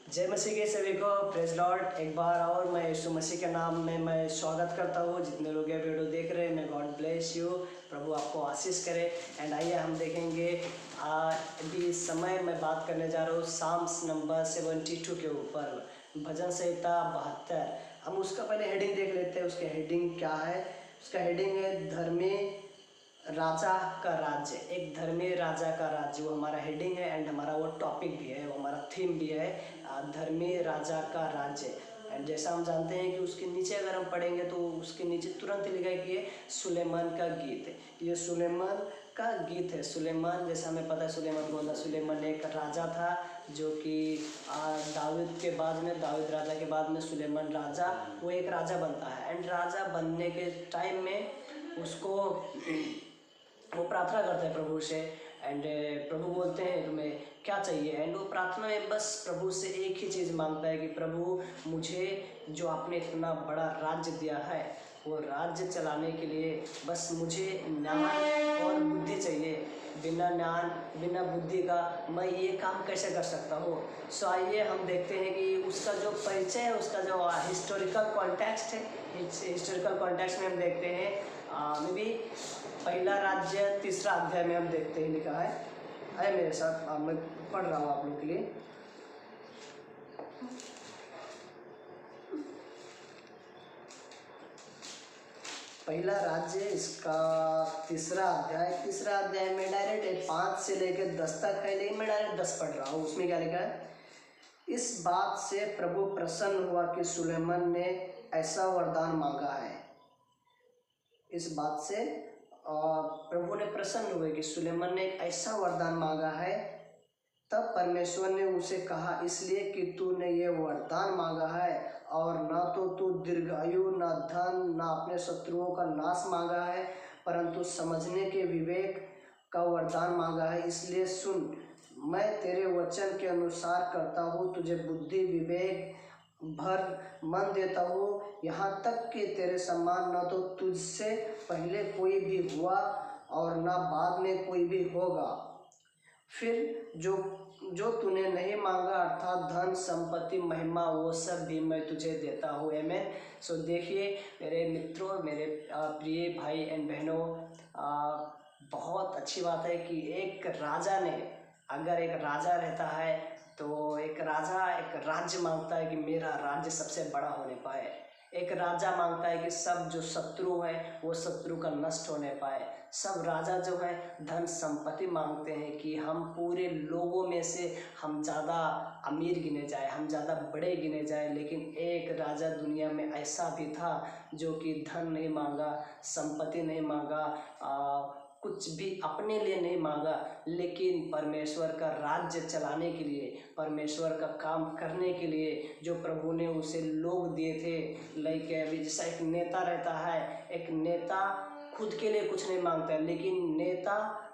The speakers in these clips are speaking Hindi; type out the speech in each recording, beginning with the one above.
जय मसीह के सभी को प्रेज लॉर्ड। एक बार और मैं यीशु मसीह के नाम में मैं स्वागत करता हूँ। जितने लोग ये वीडियो देख रहे हैं, मैं गॉड ब्लेस यू, प्रभु आपको आशीष करे। एंड आइए हम देखेंगे अभी इस समय मैं बात करने जा रहा हूँ साम्स नंबर 72 के ऊपर, भजन संहिता 72। हम उसका पहले हेडिंग देख लेते हैं। उसके हेडिंग क्या है? उसका हेडिंग है धर्मी राजा का राज्य। एक धर्मी राजा का राज्य, वो हमारा हेडिंग है एंड हमारा वो टॉपिक भी है, वो हमारा थीम भी है, धर्मी राजा का राज्य। एंड जैसा हम जानते हैं कि उसके नीचे अगर हम पढ़ेंगे तो उसके नीचे तुरंत लिखा है कि ये सुलेमान का गीत है। ये सुलेमान का गीत है। सुलेमान, जैसा हमें पता है, सुलेमान एक राजा था जो कि दाऊद के बाद में, दाऊद राजा के बाद में सुलेमान राजा, वो एक राजा बनता है। एंड राजा बनने के टाइम में उसको वो प्रार्थना करते हैं प्रभु से। एंड प्रभु बोलते हैं तुम्हें क्या चाहिए? एंड वो प्रार्थना में बस प्रभु से एक ही चीज़ मांगता है कि प्रभु मुझे जो आपने इतना बड़ा राज्य दिया है, वो राज्य चलाने के लिए बस मुझे ज्ञान और बुद्धि चाहिए। बिना ज्ञान बिना बुद्धि का मैं ये काम कैसे कर सकता हूँ? सो आइए हम देखते हैं कि उसका जो परिचय है, उसका जो हिस्टोरिकल कॉन्टेक्स्ट है, हिस्टोरिकल कॉन्टेक्स्ट में हम देखते हैं मे बी पहला राज्य 3 अध्याय में हम देखते हैं, लिखा है। आए मेरे साथ, मैं पढ़ रहा हूँ आप लोग के लिए। पहला राज्य, इसका 3 अध्याय में डायरेक्ट 5 से लेकर 10 तक है, लेकिन मैं डायरेक्ट 10 पढ़ रहा हूँ। उसमें क्या लिखा है? इस बात से प्रभु प्रसन्न हुआ कि सुलेमान ने ऐसा वरदान मांगा है। इस बात से प्रभु ने प्रसन्न हुए कि सुलेमान ने एक ऐसा वरदान मांगा है। तब परमेश्वर ने उसे कहा, इसलिए कि तूने ये वरदान मांगा है और न तो तू दीर्घायु, न धन, न अपने शत्रुओं का नाश मांगा है, परंतु समझने के विवेक का वरदान मांगा है। इसलिए सुन, मैं तेरे वचन के अनुसार करता हूँ, तुझे बुद्धि विवेक भर मन देता हूँ, यहाँ तक कि तेरे समान न तो तुझसे पहले कोई भी हुआ और न बाद में कोई भी होगा। फिर जो तूने नहीं मांगा, अर्थात धन संपत्ति महिमा, वो सब भी मैं तुझे देता हूँ। आमेन। सो देखिए मेरे मित्रों, मेरे प्रिय भाई एंड बहनों, बहुत अच्छी बात है कि एक राजा ने, अगर एक राजा रहता है तो एक राजा एक राज्य मांगता है कि मेरा राज्य सबसे बड़ा होने पाए। एक राजा मांगता है कि सब जो शत्रु है वो शत्रु का नष्ट होने पाए। सब राजा जो है धन संपत्ति मांगते हैं कि हम पूरे लोगों में से हम ज़्यादा अमीर गिने जाए, हम ज़्यादा बड़े गिने जाए। लेकिन एक राजा दुनिया में ऐसा भी था जो कि धन नहीं मांगा, संपत्ति नहीं मांगा, कुछ भी अपने लिए नहीं मांगा, लेकिन परमेश्वर का राज्य चलाने के लिए, परमेश्वर का काम करने के लिए जो प्रभु ने उसे लोग दिए थे। लाइक अभी जैसा एक नेता रहता है, एक नेता खुद के लिए कुछ नहीं मांगता है, लेकिन नेता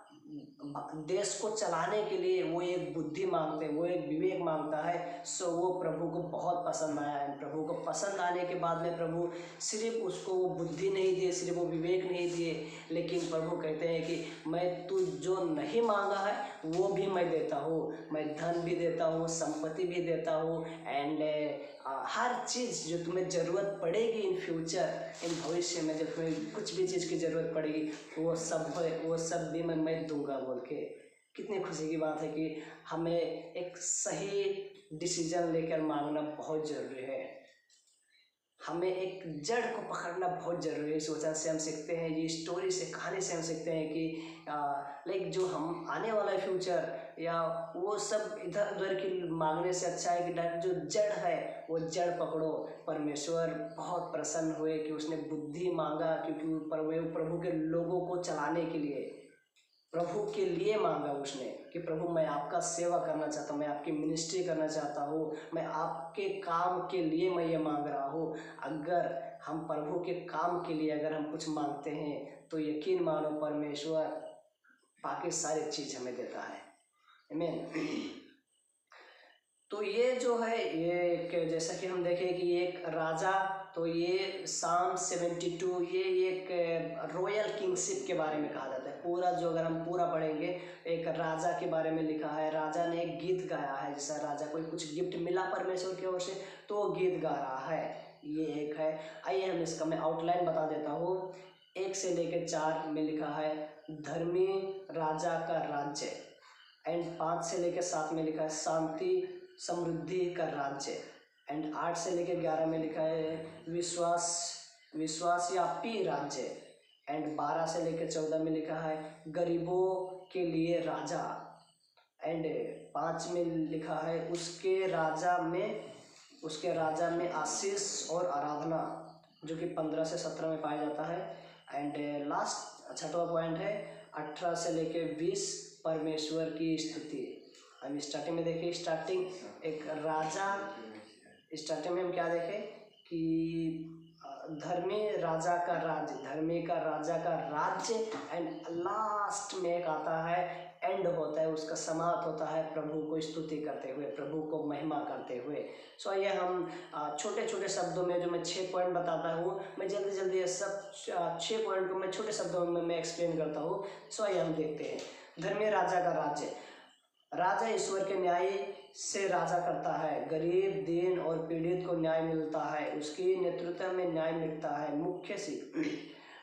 देश को चलाने के लिए वो एक बुद्धि मांगते हैं, वो एक विवेक मांगता है। सो वो प्रभु को बहुत पसंद आया है। प्रभु को पसंद आने के बाद में प्रभु सिर्फ उसको वो बुद्धि नहीं दिए, सिर्फ वो विवेक नहीं दिए, लेकिन प्रभु कहते हैं कि मैं तू जो नहीं मांगा है वो भी मैं देता हूँ। मैं धन भी देता हूँ, संपत्ति भी देता हूँ, एंड हर चीज़ जो तुम्हें ज़रूरत पड़ेगी इन फ्यूचर, इन भविष्य में जब तुम्हें कुछ भी चीज़ की ज़रूरत पड़ेगी वो सब भी मैं दूंगा बोल के। कितनी खुशी की बात है कि हमें एक सही डिसीजन लेकर मांगना बहुत ज़रूरी है। हमें एक जड़ को पकड़ना बहुत ज़रूरी है। इस वचन से हम सीखते हैं, ये स्टोरी से, कहानी से हम सीखते हैं कि लाइक जो हम आने वाला फ्यूचर या वो सब इधर उधर की मांगने से अच्छा है कि डायरेक्ट जो जड़ है वो जड़ पकड़ो। परमेश्वर बहुत प्रसन्न हुए कि उसने बुद्धि मांगा, क्योंकि प्रभु के लोगों को चलाने के लिए, प्रभु के लिए मांगा उसने कि प्रभु मैं आपका सेवा करना चाहता हूँ, मैं आपकी मिनिस्ट्री करना चाहता हूँ, मैं आपके काम के लिए मैं ये मांग रहा हूँ। अगर हम प्रभु के काम के लिए अगर हम कुछ मांगते हैं तो यकीन मानो परमेश्वर बाकी सारी चीज़ हमें देता है। आमीन। तो ये जो है, ये एक, जैसा कि हम देखें कि एक राजा तो ये साम 72 ये एक रॉयल किंगशिप के बारे में कहा जाता है। पूरा जो अगर हम पूरा पढ़ेंगे, एक राजा के बारे में लिखा है, राजा ने एक गीत गाया है, जैसा राजा को कुछ गिफ्ट मिला परमेश्वर की ओर से तो वो गीत गा रहा है, ये एक है। आइए हम इसका मैं आउटलाइन बता देता हूँ। 1 से लेकर 4 में लिखा है धर्मी राजा का राज्य, एंड 5 से लेकर 7 में लिखा है शांति समृद्धि का राज्य, एंड 8 से लेकर 11 में लिखा है विश्वासयापी राज्य, एंड 12 से लेकर 14 में लिखा है गरीबों के लिए राजा, एंड 5 में लिखा है उसके राजा में आशीष और आराधना, जो कि 15 से 17 में पाया जाता है। एंड लास्ट 6वां पॉइंट है 18 से लेकर 20 परमेश्वर की स्तुति। हम स्टार्टिंग में देखें, स्टार्टिंग में हम क्या देखें कि धर्मी राजा का राज्य, एंड लास्ट में एक आता है, एंड होता है, उसका समाप्त होता है प्रभु को स्तुति करते हुए, प्रभु को महिमा करते हुए। सो आइए हम छोटे छोटे शब्दों में, जो मैं 6 पॉइंट बताता हूँ, मैं जल्दी जल्दी ये सब 6 पॉइंट को मैं छोटे शब्दों में मैं एक्सप्लेन करता हूँ। सो आइए हम देखते हैं। धर्मी राजा का राज्य, राजा ईश्वर के न्याय से राजा करता है, गरीब दीन और पीड़ित को न्याय मिलता है, उसकी नेतृत्व में न्याय मिलता है। मुख्य सीख,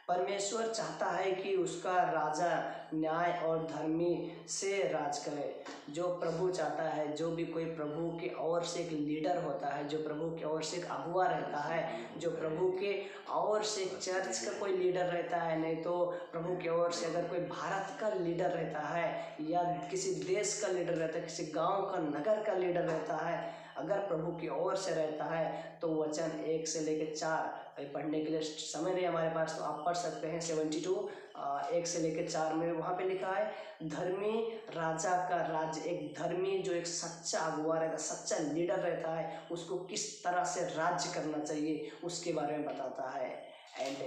परमेश्वर चाहता है कि उसका राजा न्याय और धर्मी से राज करे। जो प्रभु चाहता है, जो भी कोई प्रभु की ओर से एक लीडर होता है, जो प्रभु की ओर से एक अगुआ रहता है, जो प्रभु के ओर से चर्च का कोई लीडर रहता है, नहीं तो प्रभु की ओर से अगर कोई भारत का लीडर रहता है, या किसी देश का लीडर रहता है, किसी गांव का नगर का लीडर रहता है, अगर प्रभु की ओर से रहता है तो वचन 1 से लेकर 4 पढ़ने के लिए समय नहीं हमारे पास, तो आप पढ़ सकते हैं। 72 1 से लेकर 4 में वहाँ पे लिखा है धर्मी राजा का राज्य। एक धर्मी जो एक सच्चा अगुआ रहता, सच्चा लीडर रहता है, उसको किस तरह से राज्य करना चाहिए उसके बारे में बताता है। एंड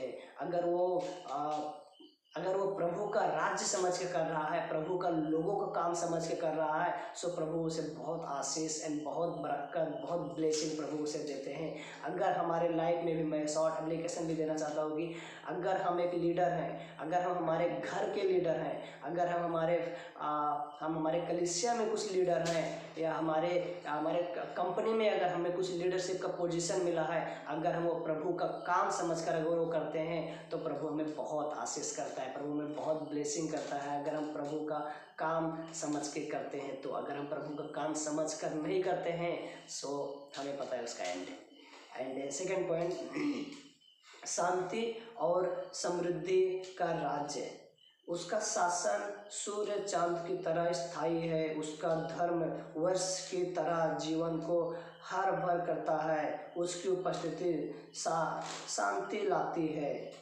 अगर वो प्रभु का राज्य समझ के कर रहा है, प्रभु का लोगों का काम समझ के कर रहा है, सो प्रभु उसे बहुत आशीष एंड बहुत बरकत, बहुत ब्लेसिंग प्रभु उसे देते हैं। अगर हमारे लाइफ में भी, मैं शॉर्ट एप्लीकेशन भी देना चाहता हूँ कि अगर हम एक लीडर हैं, अगर हम हमारे घर के लीडर हैं, अगर हम हमारे कलीसिया में कुछ लीडर हैं, या हमारे कंपनी में अगर हमें कुछ लीडरशिप का पोजीशन मिला है, अगर हम वो प्रभु का काम समझकर अगर वो करते हैं तो प्रभु हमें बहुत आशीष करता है, प्रभु हमें बहुत ब्लेसिंग करता है। अगर हम प्रभु का काम समझ के करते हैं तो, अगर हम प्रभु का काम समझ कर नहीं करते हैं सो हमें पता है उसका एंड। एंड सेकेंड पॉइंट, शांति और समृद्धि का राज्य। उसका शासन सूर्य चांद की तरह स्थायी है, उसका धर्म वर्ष की तरह जीवन को हर भर करता है, उसकी उपस्थिति शांति लाती है।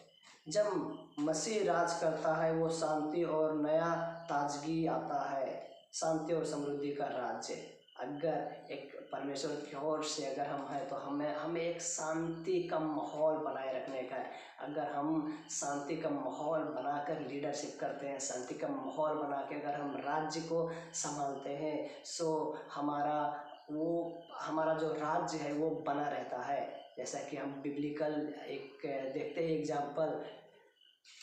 जब मसीह राज करता है वो शांति और नया ताजगी आता है। शांति और समृद्धि का राज्य, अगर एक परमेश्वर की ओर से अगर हम हैं तो हमें एक शांति का माहौल बनाए रखने का है। अगर हम शांति का माहौल बनाकर लीडरशिप करते हैं, शांति का माहौल बना के अगर हम राज्य को संभालते हैं, सो हमारा जो राज्य है वो बना रहता है। जैसा कि हम बिब्लिकल एक देखते हैं एग्जाम्पल,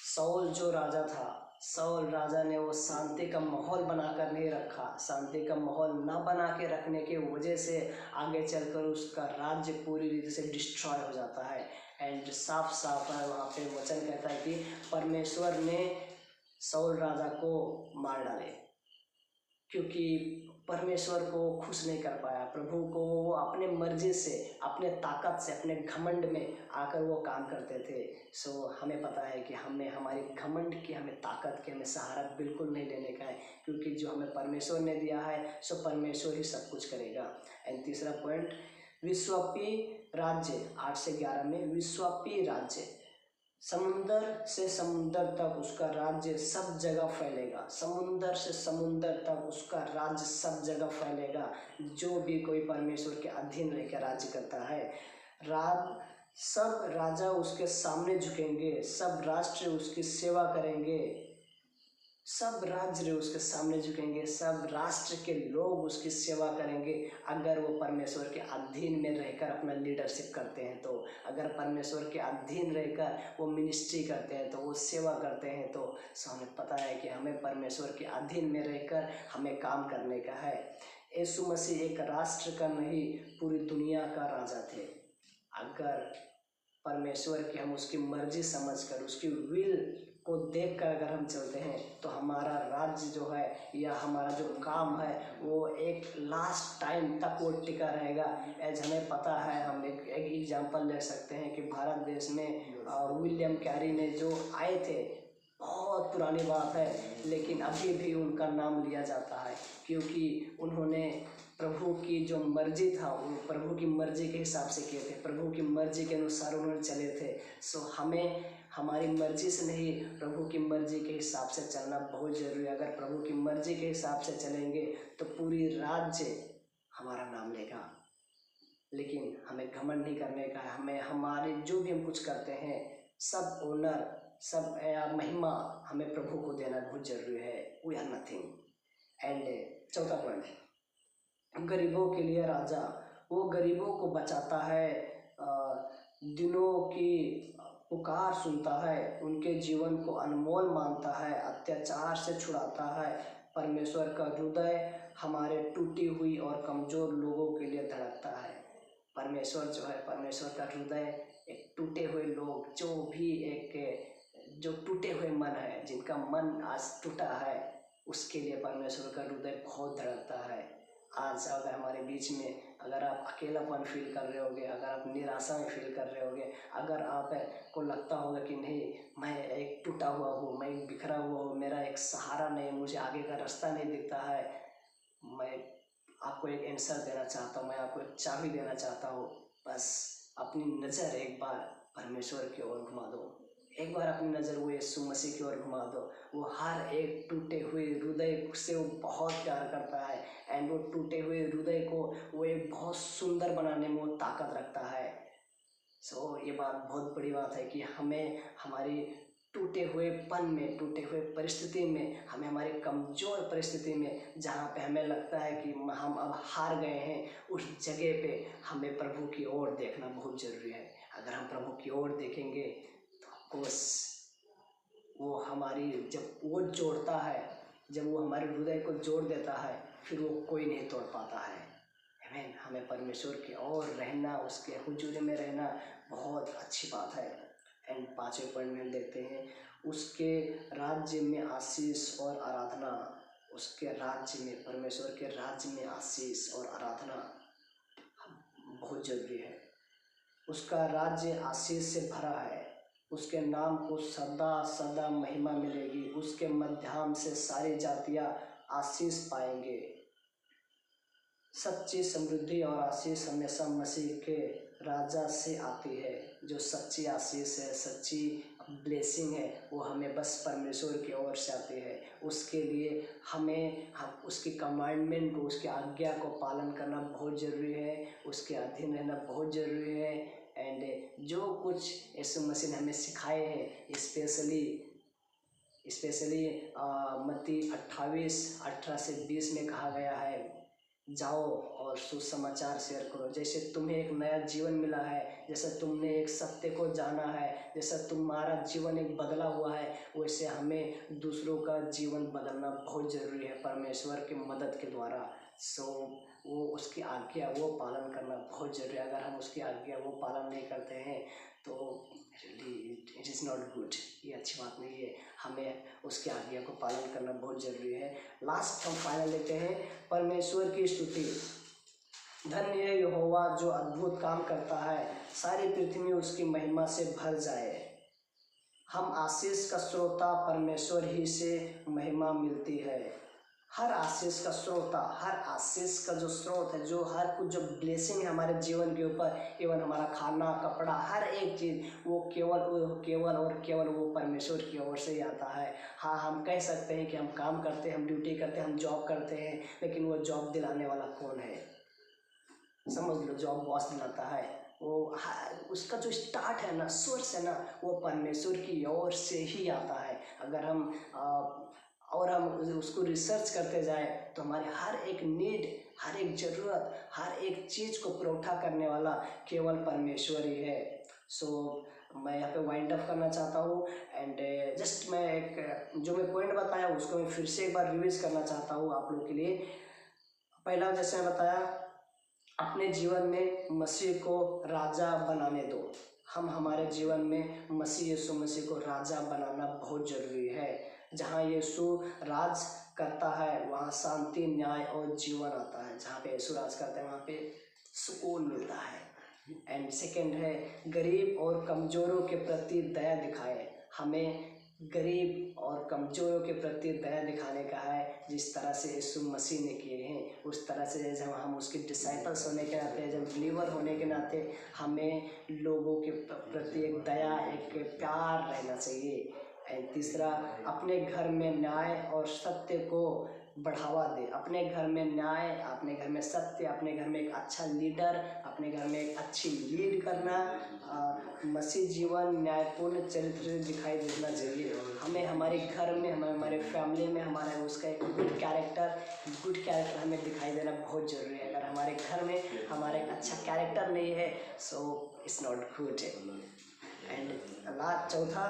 सौल जो राजा था, सौल राजा ने वो शांति का माहौल बनाकर नहीं रखा। शांति का माहौल न बना के रखने की वजह से आगे चलकर उसका राज्य पूरी रीति से डिस्ट्रॉय हो जाता है। एंड साफ है वहाँ पे वचन कहता है कि परमेश्वर ने सौल राजा को मार डाले, क्योंकि परमेश्वर को खुश नहीं कर पाया। प्रभु को वो अपने मर्जी से, अपने ताकत से, अपने घमंड में आकर वो काम करते थे। सो हमें पता है कि हमें हमारी घमंड की, हमें ताकत की, हमें सहारा बिल्कुल नहीं लेने का है, क्योंकि जो हमें परमेश्वर ने दिया है सो परमेश्वर ही सब कुछ करेगा। एंड तीसरा पॉइंट, विश्वव्यापी राज्य। 8 से 11 में विश्वव्यापी राज्य, समुंदर से समुंदर तक उसका राज्य सब जगह फैलेगा। समुंदर से समुंदर तक उसका राज्य सब जगह फैलेगा। जो भी कोई परमेश्वर के अधीन रहकर राज्य करता है, सब राजा उसके सामने झुकेंगे, सब राष्ट्र उसकी सेवा करेंगे, सब राज्य उसके सामने झुकेंगे, सब राष्ट्र के लोग उसकी सेवा करेंगे अगर वो परमेश्वर के अधीन में रहकर अपना लीडरशिप करते हैं। तो अगर परमेश्वर के अधीन रहकर वो मिनिस्ट्री करते हैं, तो वो सेवा करते हैं, तो हमें पता है कि हमें परमेश्वर के अधीन में रहकर हमें काम करने का है। यीशु मसीह एक राष्ट्र का नहीं, पूरी दुनिया का राजा थे। अगर परमेश्वर की हम उसकी मर्जी समझकर उसकी विल को देखकर अगर हम चलते हैं, तो हमारा राज्य जो है या हमारा जो काम है वो एक लास्ट टाइम तक वो टिका रहेगा। एज हमें पता है, हम एक एग्जांपल ले सकते हैं कि भारत देश में विलियम कैरी ने जो आए थे, बहुत पुरानी बात है, लेकिन अभी भी उनका नाम लिया जाता है क्योंकि उन्होंने प्रभु की जो मर्जी था वो प्रभु की मर्जी के हिसाब से किए थे, प्रभु की मर्जी के अनुसार उन्होंने चले थे। सो हमें हमारी मर्जी से नहीं, प्रभु की मर्जी के हिसाब से चलना बहुत ज़रूरी है। अगर प्रभु की मर्जी के हिसाब से चलेंगे तो पूरी राज्य हमारा नाम लेगा। लेकिन हमें घमंड नहीं करने का है। हमें हमारे जो भी हम कुछ करते हैं, सब ऑनर, सब महिमा हमें प्रभु को देना बहुत ज़रूरी है। We are nothing. एंड चौथा पॉइंट, गरीबों के लिए राजा, वो गरीबों को बचाता है, दिनों की पुकार सुनता है, उनके जीवन को अनमोल मानता है, अत्याचार से छुड़ाता है। परमेश्वर का हृदय हमारे टूटी हुई और कमज़ोर लोगों के लिए धड़कता है। परमेश्वर जो है, परमेश्वर का हृदय एक टूटे हुए लोग, जो टूटे हुए मन है, जिनका मन आज टूटा है, उसके लिए परमेश्वर का हृदय बहुत धड़कता है। आज अगर हमारे बीच में अगर आप अकेलापन फील कर रहे होगे, अगर आप निराशा में फील कर रहे होगे, अगर आप को लगता होगा कि नहीं, मैं एक टूटा हुआ हूँ, मैं एक बिखरा हुआ हूँ, मेरा एक सहारा नहीं, मुझे आगे का रास्ता नहीं दिखता है, मैं आपको एक आंसर देना चाहता हूँ, मैं आपको एक चाबी देना चाहता हूँ। बस अपनी नज़र एक बार परमेश्वर की ओर घुमा दो, एक बार अपनी नज़र वो यीशु मसीह की ओर घुमा दो। वो हर एक टूटे हुए हृदय से वो बहुत प्यार करता है, एंड वो टूटे हुए हृदय को वो एक बहुत सुंदर बनाने में वो ताकत रखता है। सो ये बात बहुत बड़ी बात है कि हमें हमारी टूटे हुए पन में, टूटे हुए परिस्थिति में, हमें हमारी कमज़ोर परिस्थिति में, जहाँ पे हमें लगता है कि हम अब हार गए हैं, उस जगह पे हमें प्रभु की ओर देखना बहुत ज़रूरी है। अगर हम प्रभु की ओर देखेंगे तो ऑफकोर्स वो हमारी, जब वो जोड़ता है, जब वो हमारे हृदय को जोड़ देता है, फिर वो कोई नहीं तोड़ पाता है। आमीन। हमें परमेश्वर की ओर रहना, उसके हुजूरी में रहना बहुत अच्छी बात है। एंड पाँचवें पॉइंट में हम देखते हैं, उसके राज्य में आशीष और आराधना। उसके राज्य में, परमेश्वर के राज्य में आशीष और आराधना बहुत ज़रूरी है। उसका राज्य आशीष से भरा है, उसके नाम को सदा सदा महिमा मिलेगी, उसके माध्यम से सारी जातियाँ आशीष पाएंगे। सच्ची समृद्धि और आशीष हमेशा मसीह के राजा से आती है। जो सच्ची आशीष है, सच्ची ब्लेसिंग है, वो हमें बस परमेश्वर की ओर से आती है। उसके लिए हम उसकी कमांडमेंट को, उसकी आज्ञा को पालन करना बहुत ज़रूरी है, उसके अधीन रहना बहुत ज़रूरी है। एंड जो कुछ यीशु मसीह ने हमें सिखाए हैं, स्पेशली मत्ती 28:18-20 में कहा गया है, जाओ और सुसमाचार शेयर करो। जैसे तुम्हें एक नया जीवन मिला है, जैसे तुमने एक सत्य को जाना है, जैसा तुम्हारा जीवन एक बदला हुआ है, वैसे हमें दूसरों का जीवन बदलना बहुत ज़रूरी है परमेश्वर की मदद के द्वारा। सो वो उसकी आज्ञा वो पालन करना बहुत ज़रूरी है। अगर हम उसकी आज्ञा वो पालन नहीं करते हैं तो इट इज़ नॉट गुड, ये अच्छी बात नहीं है। हमें उसकी आज्ञा को पालन करना बहुत ज़रूरी है। लास्ट हम फाइनल लेते हैं, परमेश्वर की स्तुति। धन्य है यहोवा जो अद्भुत काम करता है, सारी पृथ्वी उसकी महिमा से भर जाए। हम आशीष का स्रोता परमेश्वर ही से महिमा मिलती है। हर आशीष का स्रोता, हर आशीष का जो स्रोत है, जो हर कुछ जो ब्लेसिंग है हमारे जीवन के ऊपर, इवन हमारा खाना, कपड़ा, हर एक चीज़, वो केवल वो परमेश्वर की ओर से ही आता है। हाँ, हम कह सकते हैं कि हम काम करते हैं, हम ड्यूटी करते हैं, हम जॉब करते हैं, लेकिन वो जॉब दिलाने वाला कौन है? समझ लो, जॉब बॉस दिलाता है, वो उसका जो स्टार्ट है ना, सोर्स है ना, वो परमेश्वर की ओर से ही आता है। अगर हम और हम उसको रिसर्च करते जाए तो हमारे हर एक नीड, हर एक ज़रूरत, हर एक चीज़ को पुरोठा करने वाला केवल परमेश्वर ही है। सो मैं यहाँ पे वाइंड अप करना चाहता हूँ एंड जस्ट मैं एक जो मैं पॉइंट बताया उसको मैं फिर से एक बार रिवीज करना चाहता हूँ आप लोग के लिए। पहला जैसे मैं बताया, अपने जीवन में मसीह को राजा बनाने दो। हम हमारे जीवन में मसीह यीशु मसीह को राजा बनाना बहुत ज़रूरी है। जहाँ यीशु राज करता है वहाँ शांति, न्याय और जीवन आता है। जहाँ पे यीशु राज करते हैं वहाँ पे सुकून मिलता है। एंड सेकेंड है, गरीब और कमज़ोरों के प्रति दया दिखाएं। हमें गरीब और कमज़ोरों के प्रति दया दिखाने का है, जिस तरह से यीशु मसीह ने किए हैं उस तरह से जब हम उसके डिसाइपल्स होने के नाते, जब बिलीवर होने के नाते हमें लोगों के प्रति एक दया, एक प्यार रहना चाहिए। एंड तीसरा, अपने घर में न्याय और सत्य को बढ़ावा दे। अपने घर में न्याय, अपने घर में सत्य, अपने घर में एक अच्छा लीडर, अपने घर में एक अच्छी लीड करना, मसीह जीवन, न्यायपूर्ण चरित्र दिखाई देना चाहिए। हमें हमारे घर में, हमारे फैमिली में हमारा उसका एक गुड कैरेक्टर हमें दिखाई देना बहुत ज़रूरी है। अगर हमारे घर में हमारा एक अच्छा कैरेक्टर नहीं है so it's not good. And चौथा,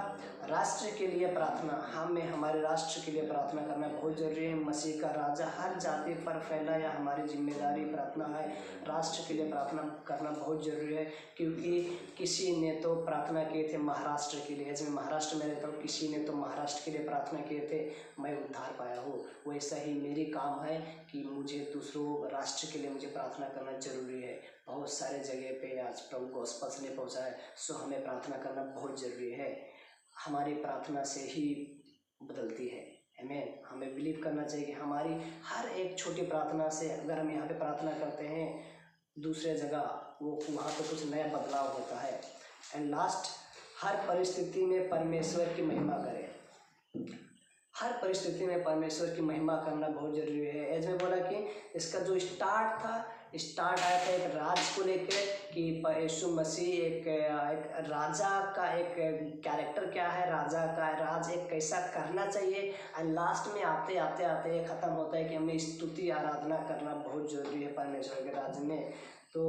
राष्ट्र के लिए प्रार्थना। हमें हमारे राष्ट्र के लिए प्रार्थना करना बहुत ज़रूरी है। मसीह का राजा हर जाति पर फैला, या हमारी जिम्मेदारी प्रार्थना है। राष्ट्र के लिए प्रार्थना करना बहुत ज़रूरी है, क्योंकि किसी ने तो प्रार्थना किए थे महाराष्ट्र के लिए। जैसे मैं महाराष्ट्र में रहता हूँ, किसी ने तो महाराष्ट्र के लिए प्रार्थना किए थे, मैं उद्धार पाया हूँ। वैसा ही मेरी काम है कि मुझे दूसरों राष्ट्र के लिए मुझे प्रार्थना करना ज़रूरी है। बहुत सारे जगह पे आज प्रभु गॉस्पेल नहीं पहुँचा है, सो हमें प्रार्थना करना बहुत ज़रूरी है। हमारी प्रार्थना से ही बदलती है। आमीन। हमें बिलीव करना चाहिए कि हमारी हर एक छोटी प्रार्थना से, अगर हम यहाँ पे प्रार्थना करते हैं दूसरे जगह, वो वहाँ पे कुछ नया बदलाव होता है। एंड लास्ट, हर परिस्थिति में परमेश्वर की महिमा करें। हर परिस्थिति में परमेश्वर की महिमा करना बहुत ज़रूरी है। एज में बोला कि इसका जो स्टार्ट आया था एक राज को लेकर, कि यीशु मसीह एक राजा का एक कैरेक्टर क्या है, राजा का राज एक कैसा करना चाहिए। एंड लास्ट में आते आते ये ख़त्म होता है कि हमें स्तुति आराधना करना बहुत ज़रूरी है परमेश्वर के राज में। तो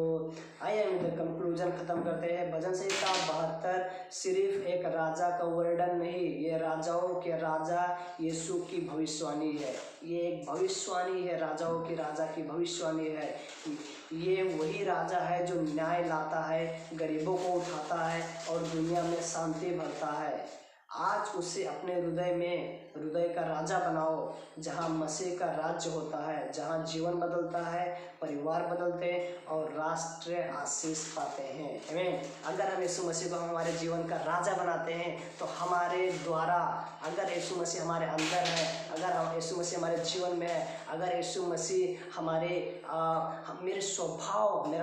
आइए हम इधर कंक्लूजन ख़त्म करते हैं। भजन संहिता 72 सिर्फ एक राजा का वर्णन नहीं, ये राजाओं के राजा यीशु की भविष्यवाणी है। ये एक भविष्यवाणी है, राजाओं की राजा की भविष्यवाणी है। ये वही राजा है जो न्याय लाता है, गरीबों को उठाता है और दुनिया में शांति भरता है। आज उसे अपने हृदय का राजा बनाओ, जहाँ मसीह का राज्य होता है, जहाँ जीवन बदलता है, परिवार बदलते हैं और राष्ट्र आशीष पाते हैं। आमीन। अगर हम यीशु मसीह को हमारे जीवन का राजा बनाते हैं तो हमारे द्वारा, अगर यीशु मसीह हमारे अंदर है, अगर यीशु मसीह हमारे जीवन में है, अगर यीशु मसीह मेरा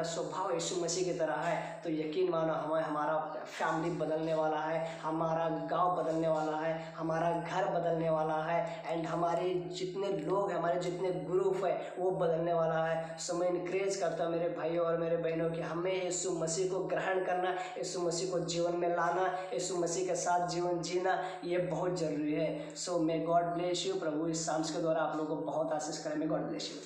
स्वभाव यीशु मसीह की तरह है, तो यकीन मानो हमारा फैमिली बदलने वाला है, हमारा गांव बदलने वाला है, हमारा घर बदलने वाला है। एंड हमारे जितने लोग हैं, हमारे जितने ग्रुप है वो बदलने वाला है। सो मैं इनकरेज करता हूँ मेरे भाइयों और मेरे बहनों कि हमें यीशु मसीह को ग्रहण करना, यीशु मसीह को जीवन में लाना, यीशु मसीह के साथ जीवन जीना, ये बहुत ज़रूरी है। सो मे गॉड ब्लेस यू। प्रभु इस सांस के द्वारा आप लोगों को बहुत आशीष करें। May God bless you.